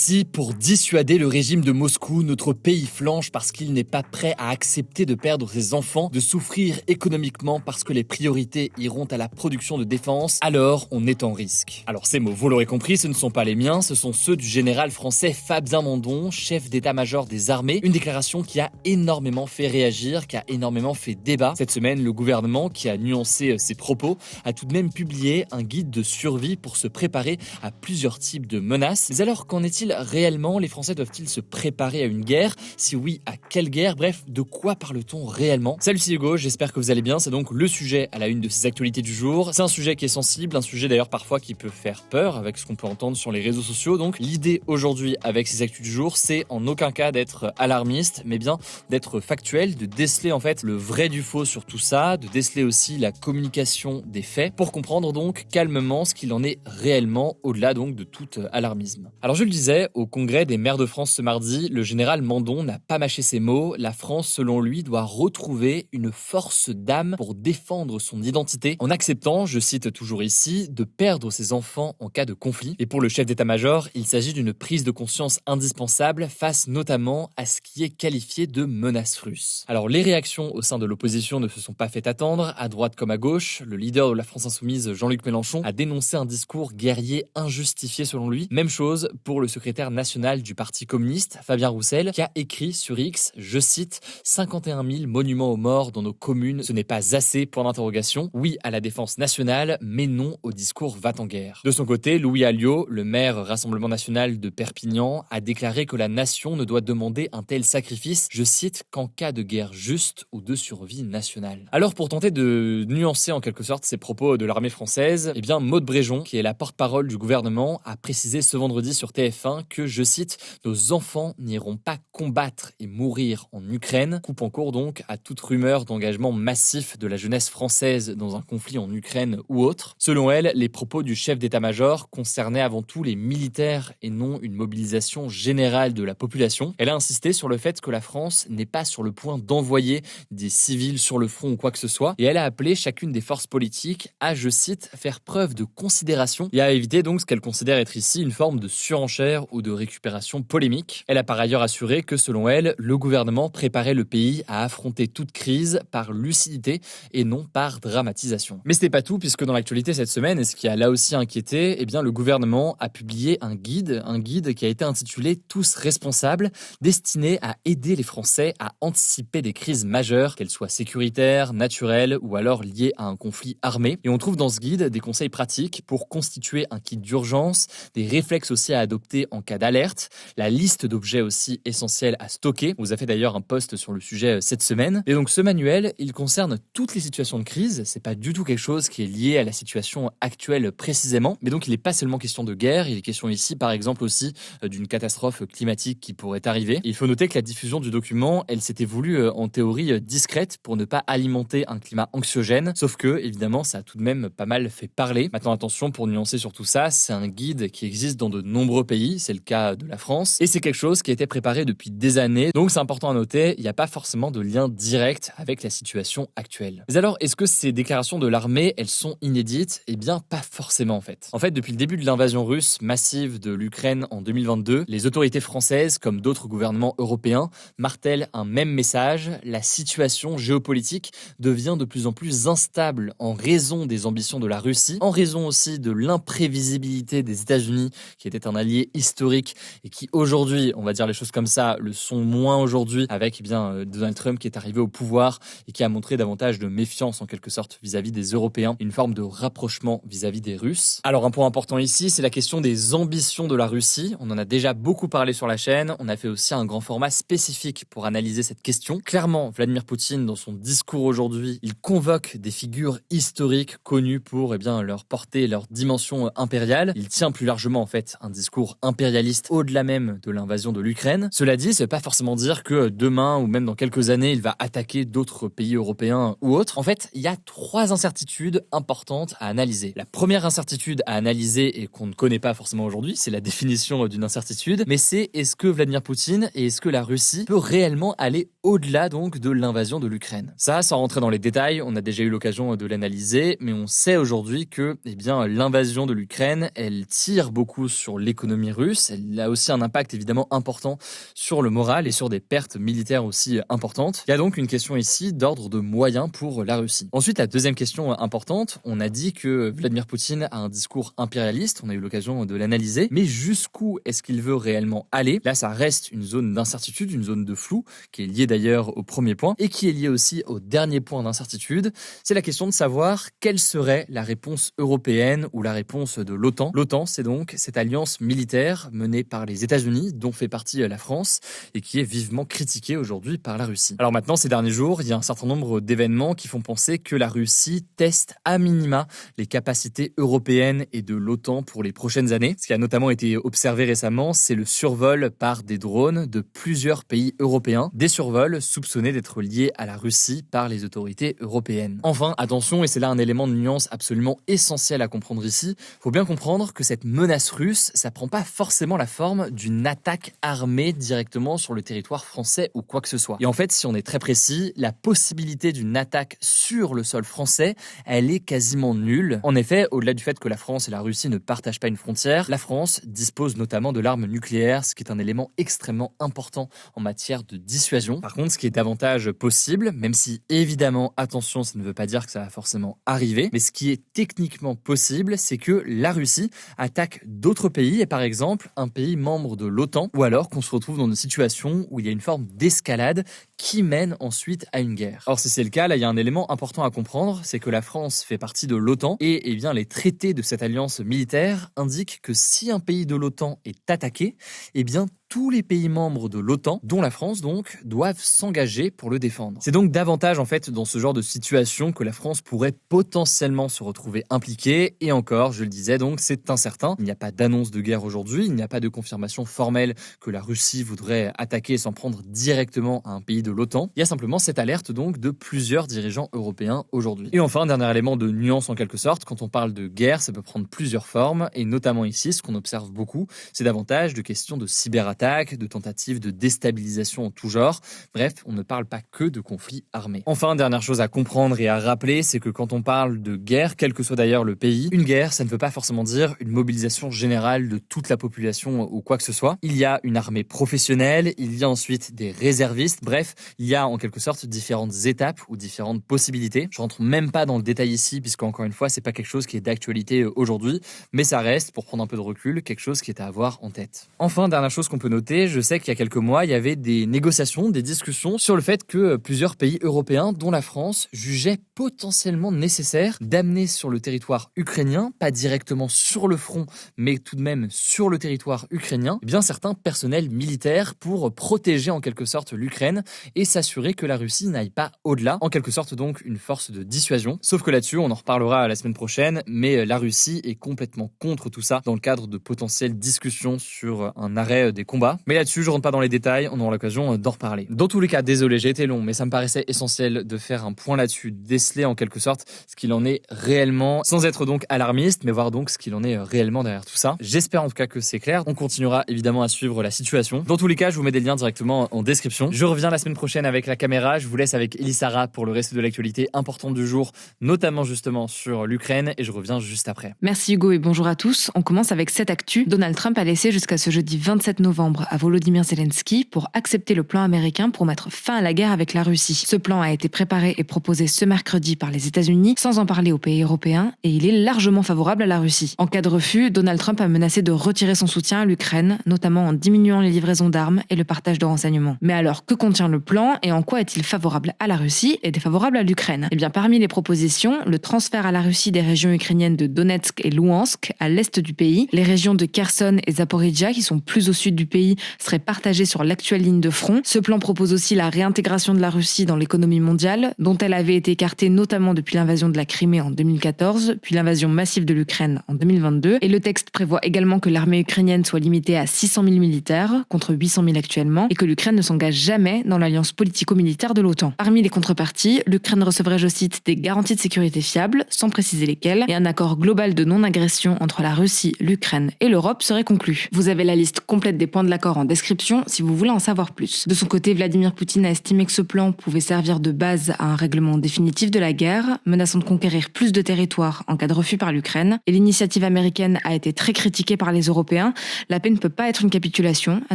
Si, pour dissuader le régime de Moscou, notre pays flanche parce qu'il n'est pas prêt à accepter de perdre ses enfants, de souffrir économiquement parce que les priorités iront à la production de défense, alors on est en risque. Alors ces mots, vous l'aurez compris, ce ne sont pas les miens, ce sont ceux du général français Fabien Mandon, chef d'état-major des armées, une déclaration qui a énormément fait réagir, qui a énormément fait débat. Cette semaine, le gouvernement, qui a nuancé ses propos, a tout de même publié un guide de survie pour se préparer à plusieurs types de menaces. Mais alors, qu'en est-il réellement? Les Français doivent-ils se préparer à une guerre? Si oui, à quelle guerre? Bref, de quoi parle-t-on réellement? Salut, c'est Hugo, j'espère que vous allez bien. C'est donc le sujet à la une de ces actualités du jour. C'est un sujet qui est sensible, un sujet d'ailleurs parfois qui peut faire peur avec ce qu'on peut entendre sur les réseaux sociaux. Donc l'idée aujourd'hui avec ces actus du jour, c'est en aucun cas d'être alarmiste, mais bien d'être factuel, de déceler en fait le vrai du faux sur tout ça, de déceler aussi la communication des faits pour comprendre donc calmement ce qu'il en est réellement au-delà donc de tout alarmisme. Alors je le disais, au congrès des maires de France ce mardi, le général Mandon n'a pas mâché ses mots. La France, selon lui, doit retrouver une force d'âme pour défendre son identité en acceptant, je cite toujours ici, de perdre ses enfants en cas de conflit. Et pour le chef d'état-major, il s'agit d'une prise de conscience indispensable face notamment à ce qui est qualifié de menace russe. Alors les réactions au sein de l'opposition ne se sont pas fait attendre, à droite comme à gauche. Le leader de la France Insoumise, Jean-Luc Mélenchon, a dénoncé un discours guerrier injustifié selon lui. Même chose pour le secrétaire national du Parti communiste, Fabien Roussel, qui a écrit sur X, je cite, 51 000 monuments aux morts dans nos communes, ce n'est pas assez, point d'interrogation. Oui à la défense nationale, mais non au discours va-t-en-guerre. De son côté, Louis Alliot, le maire Rassemblement national de Perpignan, a déclaré que la nation ne doit demander un tel sacrifice, je cite, qu'en cas de guerre juste ou de survie nationale. Alors pour tenter de nuancer en quelque sorte ces propos de l'armée française, eh bien Maud Bréjon, qui est la porte-parole du gouvernement, a précisé ce vendredi sur TF1 que, je cite, nos enfants n'iront pas combattre et mourir en Ukraine, coupant court donc à toute rumeur d'engagement massif de la jeunesse française dans un conflit en Ukraine ou autre. Selon elle, les propos du chef d'état-major concernaient avant tout les militaires et non une mobilisation générale de la population. Elle a insisté sur le fait que la France n'est pas sur le point d'envoyer des civils sur le front ou quoi que ce soit, et elle a appelé chacune des forces politiques à, je cite, faire preuve de considération et à éviter donc ce qu'elle considère être ici une forme de surenchère ou de récupération polémique. Elle a par ailleurs assuré que, selon elle, le gouvernement préparait le pays à affronter toute crise par lucidité et non par dramatisation. Mais ce n'est pas tout, puisque dans l'actualité cette semaine, et ce qui a là aussi inquiété, eh bien le gouvernement a publié un guide qui a été intitulé Tous responsables, destiné à aider les Français à anticiper des crises majeures, qu'elles soient sécuritaires, naturelles ou alors liées à un conflit armé. Et on trouve dans ce guide des conseils pratiques pour constituer un kit d'urgence, des réflexes aussi à adopter en cas d'alerte, la liste d'objets aussi essentiels à stocker. On vous a fait d'ailleurs un post sur le sujet cette semaine. Et donc ce manuel, il concerne toutes les situations de crise. C'est pas du tout quelque chose qui est lié à la situation actuelle précisément. Mais donc il n'est pas seulement question de guerre, il est question ici par exemple aussi d'une catastrophe climatique qui pourrait arriver. Il faut noter que la diffusion du document, elle s'était voulue en théorie discrète pour ne pas alimenter un climat anxiogène. Sauf que, évidemment, ça a tout de même pas mal fait parler. Maintenant attention, pour nuancer sur tout ça, c'est un guide qui existe dans de nombreux pays, c'est le cas de la France, et c'est quelque chose qui a été préparé depuis des années, donc c'est important à noter, il n'y a pas forcément de lien direct avec la situation actuelle. Mais alors, est-ce que ces déclarations de l'armée, elles sont inédites? Eh bien, pas forcément en fait. En fait, depuis le début de l'invasion russe massive de l'Ukraine en 2022, les autorités françaises, comme d'autres gouvernements européens, martèlent un même message, la situation géopolitique devient de plus en plus instable en raison des ambitions de la Russie, en raison aussi de l'imprévisibilité des États-Unis, qui était un allié historique et qui aujourd'hui, on va dire les choses comme ça, le sont moins aujourd'hui avec Donald Trump qui est arrivé au pouvoir et qui a montré davantage de méfiance en quelque sorte vis-à-vis des Européens, une forme de rapprochement vis-à-vis des Russes. Alors un point important ici, c'est la question des ambitions de la Russie. On en a déjà beaucoup parlé sur la chaîne, on a fait aussi un grand format spécifique pour analyser cette question. Clairement, Vladimir Poutine, dans son discours aujourd'hui, il convoque des figures historiques connues pour leur portée, leur dimension impériale. Il tient plus largement en fait un discours impérialiste au-delà même de l'invasion de l'Ukraine. Cela dit, ça ne veut pas forcément dire que demain ou même dans quelques années, il va attaquer d'autres pays européens ou autres. En fait, il y a 3 incertitudes importantes à analyser. La première incertitude à analyser et qu'on ne connaît pas forcément aujourd'hui, c'est la définition d'une incertitude, mais c'est est-ce que Vladimir Poutine et est-ce que la Russie peut réellement aller au-delà donc de l'invasion de l'Ukraine. Ça, sans rentrer dans les détails, on a déjà eu l'occasion de l'analyser, mais on sait aujourd'hui que l'invasion de l'Ukraine, elle tire beaucoup sur l'économie russe. russe. Elle a aussi un impact évidemment important sur le moral et sur des pertes militaires aussi importantes. Il y a donc une question ici d'ordre de moyens pour la Russie. Ensuite, la deuxième question importante, on a dit que Vladimir Poutine a un discours impérialiste, on a eu l'occasion de l'analyser, mais jusqu'où est-ce qu'il veut réellement aller? Là, ça reste une zone d'incertitude, une zone de flou, qui est liée d'ailleurs au premier point, et qui est liée aussi au dernier point d'incertitude. C'est la question de savoir quelle serait la réponse européenne ou la réponse de l'OTAN. L'OTAN, c'est donc cette alliance militaire menée par les États-Unis, dont fait partie la France, et qui est vivement critiquée aujourd'hui par la Russie. Alors maintenant, ces derniers jours, il y a un certain nombre d'événements qui font penser que la Russie teste à minima les capacités européennes et de l'OTAN pour les prochaines années. Ce qui a notamment été observé récemment, c'est le survol par des drones de plusieurs pays européens, des survols soupçonnés d'être liés à la Russie par les autorités européennes. Enfin, attention, et c'est là un élément de nuance absolument essentiel à comprendre ici, faut bien comprendre que cette menace russe, ça prend pas forcément la forme d'une attaque armée directement sur le territoire français ou quoi que ce soit. Et en fait, si on est très précis, la possibilité d'une attaque sur le sol français, elle est quasiment nulle. En effet, au-delà du fait que la France et la Russie ne partagent pas une frontière, la France dispose notamment de l'arme nucléaire, ce qui est un élément extrêmement important en matière de dissuasion. Par contre, ce qui est davantage possible, même si évidemment, attention, ça ne veut pas dire que ça va forcément arriver, mais ce qui est techniquement possible, c'est que la Russie attaque d'autres pays, et par exemple un pays membre de l'OTAN, ou alors qu'on se retrouve dans une situation où il y a une forme d'escalade qui mène ensuite à une guerre. Alors si c'est le cas, là il y a un élément important à comprendre, c'est que la France fait partie de l'OTAN et bien les traités de cette alliance militaire indiquent que si un pays de l'OTAN est attaqué, bien tous les pays membres de l'OTAN, dont la France donc, doivent s'engager pour le défendre. C'est donc davantage en fait dans ce genre de situation que la France pourrait potentiellement se retrouver impliquée, et encore, je le disais donc, c'est incertain. Il n'y a pas d'annonce de guerre aujourd'hui, il n'y a pas de confirmation formelle que la Russie voudrait attaquer et s'en prendre directement à un pays de l'OTAN. Il y a simplement cette alerte donc de plusieurs dirigeants européens aujourd'hui. Et enfin, dernier élément de nuance en quelque sorte, quand on parle de guerre, ça peut prendre plusieurs formes, et notamment ici, ce qu'on observe beaucoup, c'est davantage de questions de cyberattaques, de tentatives de déstabilisation en tout genre. Bref, on ne parle pas que de conflits armés. Enfin, dernière chose à comprendre et à rappeler, c'est que quand on parle de guerre, quel que soit d'ailleurs le pays, une guerre, ça ne veut pas forcément dire une mobilisation générale de toute la population ou quoi que ce soit. Il y a une armée professionnelle, il y a ensuite des réservistes, bref, il y a en quelque sorte différentes étapes ou différentes possibilités. Je rentre même pas dans le détail ici, puisqu'encore une fois, c'est pas quelque chose qui est d'actualité aujourd'hui, mais ça reste, pour prendre un peu de recul, quelque chose qui est à avoir en tête. Enfin, dernière chose qu'on peut noter, je sais qu'il y a quelques mois, il y avait des négociations, des discussions sur le fait que plusieurs pays européens, dont la France, jugeaient potentiellement nécessaire d'amener sur le territoire ukrainien, pas directement sur le front, mais tout de même sur le territoire ukrainien, certains personnels militaires pour protéger en quelque sorte l'Ukraine et s'assurer que la Russie n'aille pas au-delà, en quelque sorte donc une force de dissuasion. Sauf que là-dessus, on en reparlera la semaine prochaine, mais la Russie est complètement contre tout ça dans le cadre de potentielles discussions sur un arrêt des combats. Mais là-dessus, je rentre pas dans les détails, on aura l'occasion d'en reparler. Dans tous les cas, désolé, j'ai été long, mais ça me paraissait essentiel de faire un point là-dessus, déceler en quelque sorte ce qu'il en est réellement, sans être donc alarmiste, mais voir donc ce qu'il en est réellement derrière tout ça. J'espère en tout cas que c'est clair. On continuera évidemment à suivre la situation. Dans tous les cas, je vous mets des liens directement en description. Je reviens la semaine prochaine avec la caméra. Je vous laisse avec Elisara pour le reste de l'actualité importante du jour, notamment justement sur l'Ukraine, et je reviens juste après. Merci Hugo et bonjour à tous. On commence avec cette actu. Donald Trump a laissé jusqu'à ce jeudi 27 novembre à Volodymyr Zelensky pour accepter le plan américain pour mettre fin à la guerre avec la Russie. Ce plan a été préparé et proposé ce mercredi par les États-Unis sans en parler aux pays européens et il est largement favorable à la Russie. En cas de refus, Donald Trump a menacé de retirer son soutien à l'Ukraine, notamment en diminuant les livraisons d'armes et le partage de renseignements. Mais alors, que contient le plan et en quoi est-il favorable à la Russie et défavorable à l'Ukraine ? Parmi les propositions, le transfert à la Russie des régions ukrainiennes de Donetsk et Louhansk à l'est du pays, les régions de Kherson et Zaporizhzhia qui sont plus au sud du pays seraient partagées sur l'actuelle ligne de front. Ce plan propose aussi la réintégration de la Russie dans l'économie mondiale, dont elle avait été écartée notamment depuis l'invasion de la Crimée en 2014, puis l'invasion massive de l'Ukraine en 2022. Et le texte prévoit également que l'armée ukrainienne soit limitée à 600 000 militaires, contre 800 000 actuellement, et que l'Ukraine ne s'engage jamais dans l'alliance politico-militaire de l'OTAN. Parmi les contreparties, l'Ukraine recevrait, je cite, des garanties de sécurité fiables, sans préciser lesquelles, et un accord global de non-agression entre la Russie, l'Ukraine et l'Europe serait conclu. Vous avez la liste complète des points de de l'accord en description si vous voulez en savoir plus. De son côté, Vladimir Poutine a estimé que ce plan pouvait servir de base à un règlement définitif de la guerre, menaçant de conquérir plus de territoires en cas de refus par l'Ukraine. Et l'initiative américaine a été très critiquée par les Européens. La paix ne peut pas être une capitulation, a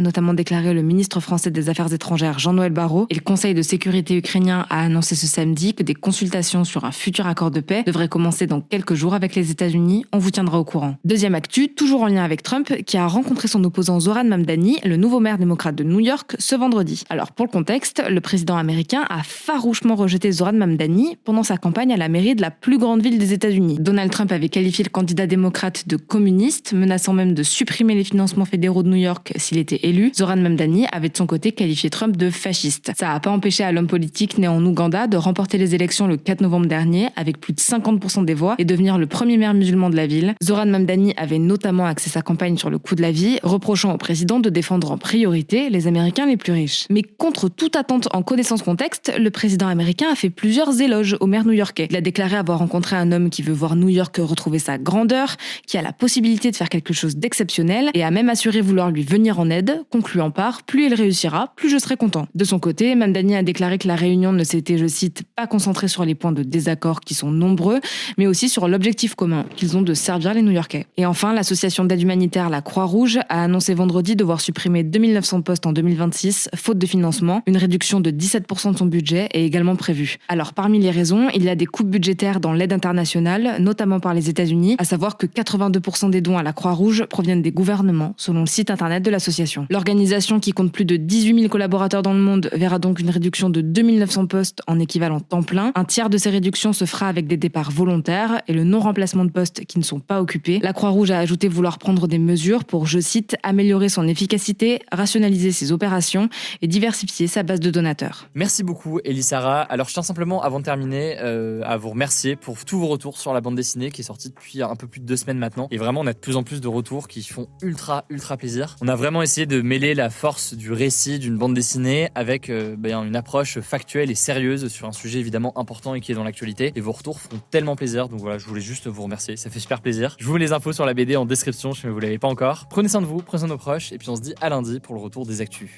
notamment déclaré le ministre français des Affaires étrangères Jean-Noël Barrot. Et le Conseil de sécurité ukrainien a annoncé ce samedi que des consultations sur un futur accord de paix devraient commencer dans quelques jours avec les États-Unis. On vous tiendra au courant. Deuxième actu, toujours en lien avec Trump, qui a rencontré son opposant Zoran Mamdani, le nouveau maire démocrate de New York, ce vendredi. Alors pour le contexte, le président américain a farouchement rejeté Zoran Mamdani pendant sa campagne à la mairie de la plus grande ville des États-Unis. Donald Trump avait qualifié le candidat démocrate de communiste, menaçant même de supprimer les financements fédéraux de New York s'il était élu. Zoran Mamdani avait de son côté qualifié Trump de fasciste. Ça n'a pas empêché à l'homme politique né en Ouganda de remporter les élections le 4 novembre dernier avec plus de 50% des voix et devenir le premier maire musulman de la ville. Zoran Mamdani avait notamment axé sa campagne sur le coût de la vie, reprochant au président de défendre en priorité les Américains les plus riches. Mais contre toute attente en connaissance contexte, le président américain a fait plusieurs éloges au maire new-yorkais. Il a déclaré avoir rencontré un homme qui veut voir New York retrouver sa grandeur, qui a la possibilité de faire quelque chose d'exceptionnel et a même assuré vouloir lui venir en aide, concluant par « plus il réussira, plus je serai content ». De son côté, Mamdani a déclaré que la réunion ne s'était, je cite, pas concentrée sur les points de désaccord qui sont nombreux, mais aussi sur l'objectif commun qu'ils ont de servir les New-Yorkais. Et enfin, l'association d'aide humanitaire La Croix-Rouge a annoncé vendredi devoir supprimer 2900 postes en 2026, faute de financement. Une réduction de 17% de son budget est également prévue. Alors parmi les raisons, il y a des coupes budgétaires dans l'aide internationale, notamment par les États-Unis, à savoir que 82% des dons à la Croix-Rouge proviennent des gouvernements, selon le site internet de l'association. L'organisation, qui compte plus de 18 000 collaborateurs dans le monde, verra donc une réduction de 2900 postes en équivalent temps plein. Un tiers de ces réductions se fera avec des départs volontaires et le non-remplacement de postes qui ne sont pas occupés. La Croix-Rouge a ajouté vouloir prendre des mesures pour, je cite, améliorer son efficacité, rationaliser ses opérations et diversifier sa base de donateurs. Merci beaucoup Elisara. Alors je tiens simplement avant de terminer à vous remercier pour tous vos retours sur la bande dessinée qui est sortie depuis un peu plus de 2 semaines maintenant. Et vraiment on a de plus en plus de retours qui font ultra plaisir. On a vraiment essayé de mêler la force du récit d'une bande dessinée avec une approche factuelle et sérieuse sur un sujet évidemment important et qui est dans l'actualité. Et vos retours font tellement plaisir. Donc voilà, je voulais juste vous remercier. Ça fait super plaisir. Je vous mets les infos sur la BD en description si vous ne l'avez pas encore. Prenez soin de vous, prenez soin de nos proches et puis on se dit à lundi pour le retour des actus.